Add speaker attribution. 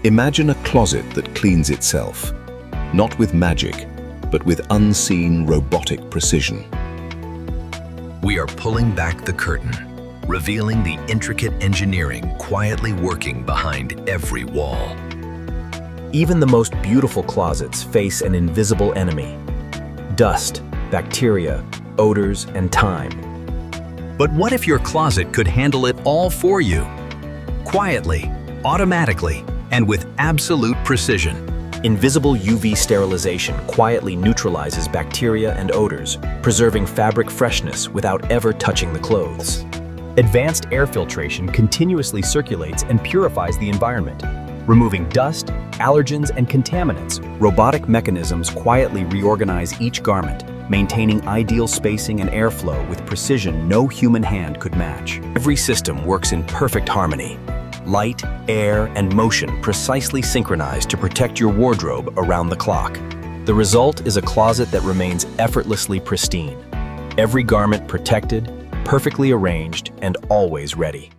Speaker 1: Imagine a closet that cleans itself, not with magic, but with unseen robotic precision.
Speaker 2: We are pulling back the curtain, revealing the intricate engineering quietly working behind every wall.
Speaker 3: Even the most beautiful closets face an invisible enemy: dust, bacteria, odors, and time.
Speaker 2: But what if your closet could handle it all for you? Quietly, automatically, and with absolute precision.
Speaker 3: Invisible UV sterilization quietly neutralizes bacteria and odors, preserving fabric freshness without ever touching the clothes. Advanced air filtration continuously circulates and purifies the environment, removing dust, allergens, and contaminants. Robotic mechanisms quietly reorganize each garment, maintaining ideal spacing and airflow with precision no human hand could match. Every system works in perfect harmony. Light, air, and motion precisely synchronized to protect your wardrobe around the clock. The result is a closet that remains effortlessly pristine. Every garment protected, perfectly arranged, and always ready.